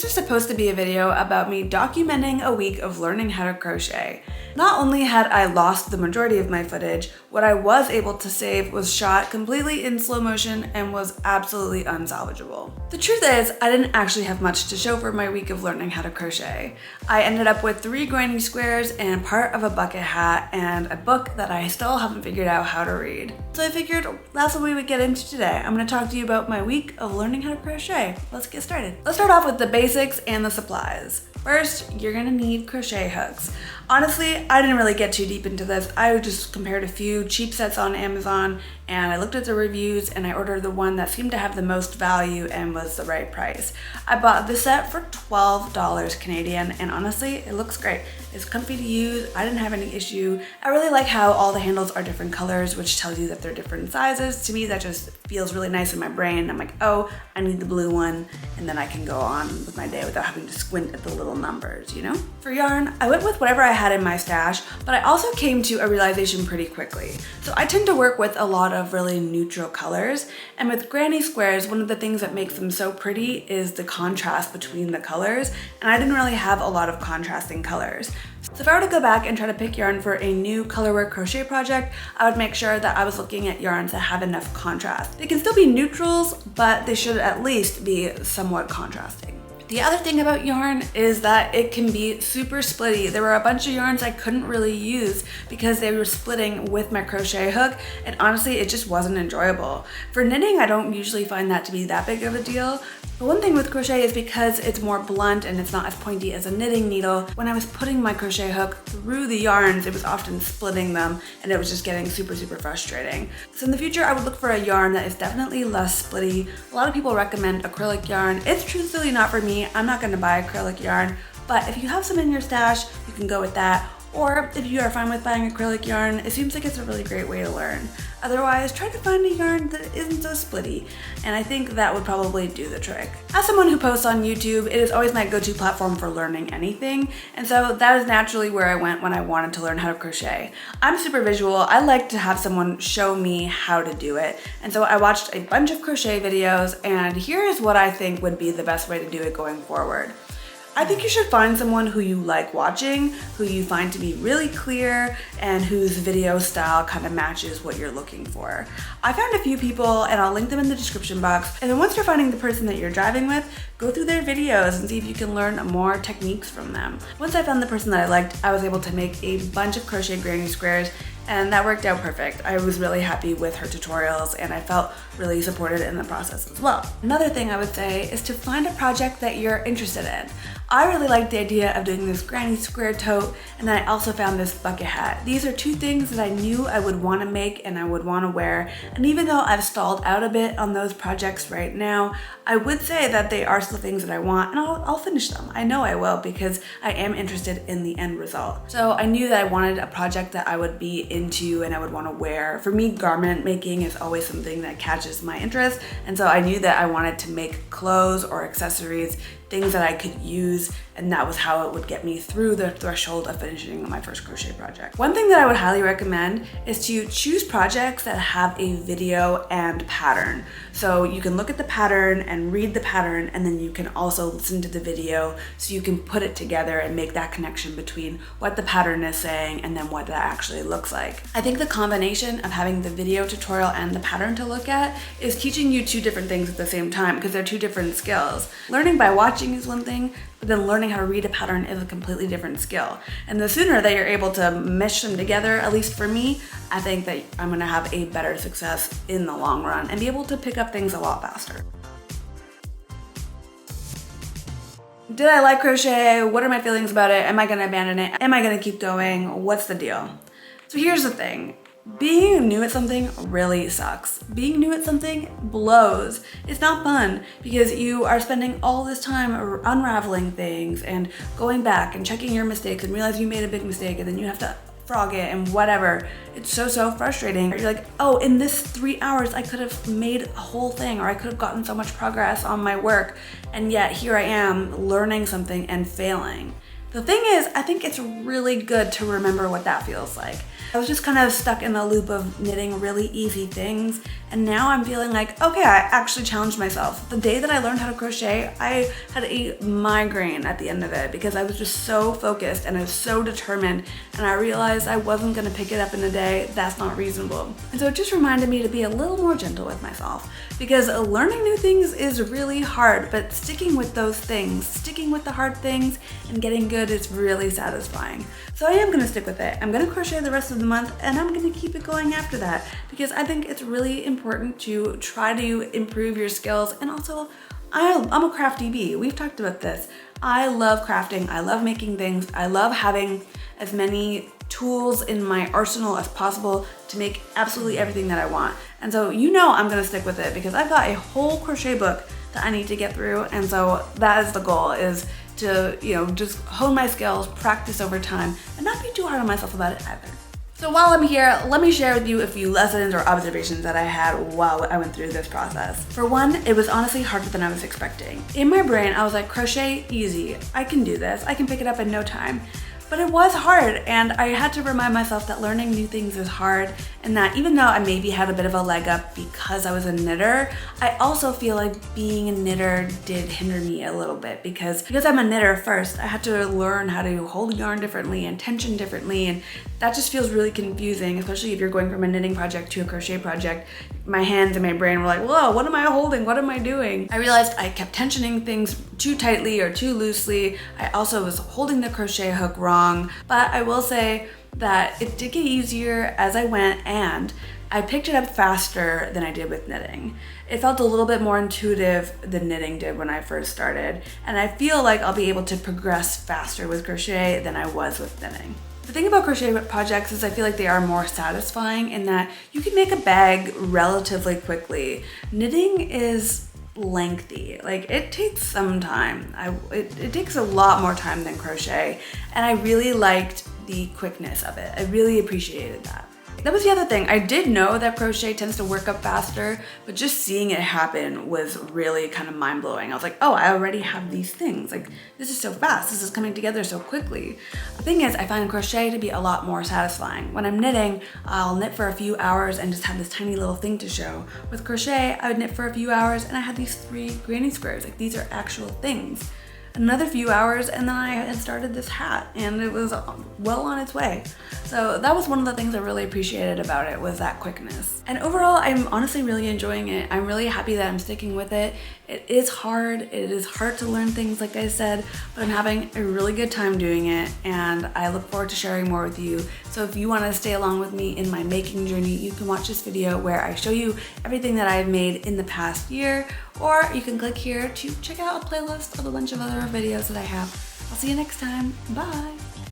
This is supposed to be a video about me documenting a week of learning how to crochet. Not only had I lost the majority of my footage, what I was able to save was shot completely in slow motion and was absolutely unsalvageable. The truth is, I didn't actually have much to show for my week of learning how to crochet. I ended up with 3 granny squares and part of a bucket hat and a book that I still haven't figured out how to read. So I figured that's what we would get into today. I'm going to talk to you about my week of learning how to crochet. Let's get started. Let's start off with the basics and the supplies. First, you're gonna need crochet hooks. Honestly, I didn't really get too deep into this. I just compared a few cheap sets on Amazon and I looked at the reviews and I ordered the one that seemed to have the most value and was the right price. I bought this set for $12 Canadian and honestly, it looks great. It's comfy to use, I didn't have any issue. I really like how all the handles are different colors, which tells you that they're different sizes. To me, that just feels really nice in my brain. I'm like, oh, I need the blue one, and then I can go on with my day without having to squint at the little numbers, you know? For yarn, I went with whatever I had in my stash, but I also came to a realization pretty quickly. So I tend to work with a lot of really neutral colors, and with granny squares, one of the things that makes them so pretty is the contrast between the colors, and I didn't really have a lot of contrasting colors. So if I were to go back and try to pick yarn for a new colorwork crochet project, I would make sure that I was looking at yarns that have enough contrast. They can still be neutrals, but they should at least be somewhat contrasting. The other thing about yarn is that it can be super splitty. There were a bunch of yarns I couldn't really use because they were splitting with my crochet hook, and honestly, it just wasn't enjoyable. For knitting, I don't usually find that to be that big of a deal. But one thing with crochet is because it's more blunt and it's not as pointy as a knitting needle, when I was putting my crochet hook through the yarns, it was often splitting them and it was just getting super frustrating. So in the future, I would look for a yarn that is definitely less splitty. A lot of people recommend acrylic yarn. It's truthfully not for me. I'm not gonna buy acrylic yarn, but if you have some in your stash, you can go with that. Or if you are fine with buying acrylic yarn, it seems like it's a really great way to learn. Otherwise, try to find a yarn that isn't so splitty, and I think that would probably do the trick. As someone who posts on YouTube, it is always my go-to platform for learning anything, and so that is naturally where I went when I wanted to learn how to crochet. I'm super visual. I like to have someone show me how to do it, and so I watched a bunch of crochet videos, and here is what I think would be the best way to do it going forward. I think you should find someone who you like watching, who you find to be really clear, and whose video style kind of matches what you're looking for. I found a few people and I'll link them in the description box, and then once you're finding the person that you're driving with, go through their videos and see if you can learn more techniques from them. Once I found the person that I liked, I was able to make a bunch of crochet granny squares, and that worked out perfect. I was really happy with her tutorials and I felt really supported in the process as well. Another thing I would say is to find a project that you're interested in. I really liked the idea of doing this granny square tote, and then I also found this bucket hat. These are 2 things that I knew I would want to make and I would want to wear, and even though I've stalled out a bit on those projects right now, I would say that they are still things that I want, and I'll finish them. I know I will because I am interested in the end result. So I knew that I wanted a project that I would be into and I would want to wear. For me, garment making is always something that catches my interest, and so I knew that I wanted to make clothes or accessories, things that I could use, and that was how it would get me through the threshold of finishing my first crochet project. One thing that I would highly recommend is to choose projects that have a video and pattern. So you can look at the pattern and read the pattern, and then you can also listen to the video so you can put it together and make that connection between what the pattern is saying and then what that actually looks like. I think the combination of having the video tutorial and the pattern to look at is teaching you 2 different things at the same time because they're 2 different skills. Learning by watching is one thing, but then learning how to read a pattern is a completely different skill. And the sooner that you're able to mesh them together, at least for me, I think that I'm gonna have a better success in the long run and be able to pick up things a lot faster. Did I like crochet? What are my feelings about it? Am I gonna abandon it? Am I gonna keep going? What's the deal? So here's the thing. Being new at something really sucks. Being new at something blows. It's not fun because you are spending all this time unraveling things and going back and checking your mistakes and realize you made a big mistake and then you have to frog it and whatever. It's so frustrating. You're like, oh, in this 3 hours, I could have made a whole thing or I could have gotten so much progress on my work. And yet here I am learning something and failing. The thing is, I think it's really good to remember what that feels like. I was just kind of stuck in the loop of knitting really easy things. And now I'm feeling like, okay, I actually challenged myself. The day that I learned how to crochet, I had a migraine at the end of it because I was just so focused and I was so determined, and I realized I wasn't gonna pick it up in a day. That's not reasonable. And so it just reminded me to be a little more gentle with myself, because learning new things is really hard, but sticking with those things, sticking with the hard things and getting good is really satisfying. So I am gonna stick with it. I'm gonna crochet the rest of the month, and I'm gonna keep it going after that, because I think it's really important to try to improve your skills. And also, I'm a crafty bee. We've talked about this. I love crafting. I love making things. I love having as many tools in my arsenal as possible to make absolutely everything that I want. And so I'm gonna stick with it because I've got a whole crochet book that I need to get through. And so that is the goal, is to, just hone my skills, practice over time, and not be too hard on myself about it either. So while I'm here, let me share with you a few lessons or observations that I had while I went through this process. For one, it was honestly harder than I was expecting. In my brain, I was like, crochet, easy. I can do this. I can pick it up in no time. But it was hard, and I had to remind myself that learning new things is hard, and that even though I maybe had a bit of a leg up because I was a knitter, I also feel like being a knitter did hinder me a little bit because I'm a knitter first. I had to learn how to hold yarn differently and tension differently, and that just feels really confusing, especially if you're going from a knitting project to a crochet project. My hands and my brain were like, whoa, what am I holding? What am I doing? I realized I kept tensioning things too tightly or too loosely. I also was holding the crochet hook wrong, but I will say that it did get easier as I went, and I picked it up faster than I did with knitting. It felt a little bit more intuitive than knitting did when I first started, and I feel like I'll be able to progress faster with crochet than I was with knitting. The thing about crochet projects is I feel like they are more satisfying in that you can make a bag relatively quickly. Knitting is lengthy. Like, it takes some time. It takes a lot more time than crochet, and I really liked the quickness of it. I really appreciated that. That was the other thing. I did know that crochet tends to work up faster, but just seeing it happen was really kind of mind-blowing. I was like, oh, I already have these things. Like, this is so fast. This is coming together so quickly. The thing is, I find crochet to be a lot more satisfying. When I'm knitting, I'll knit for a few hours and just have this tiny little thing to show. With crochet, I would knit for a few hours and I had these 3 granny squares. Like, these are actual things. Another few hours, and then I had started this hat, and it was well on its way. So that was one of the things I really appreciated about it, was that quickness. And overall, I'm honestly really enjoying it. I'm really happy that I'm sticking with it. It is hard. It is hard to learn things, like I said, but I'm having a really good time doing it, and I look forward to sharing more with you. So if you want to stay along with me in my making journey, you can watch this video where I show you everything that I've made in the past year, or you can click here to check out a playlist of a bunch of other videos that I have. I'll see you next time. Bye.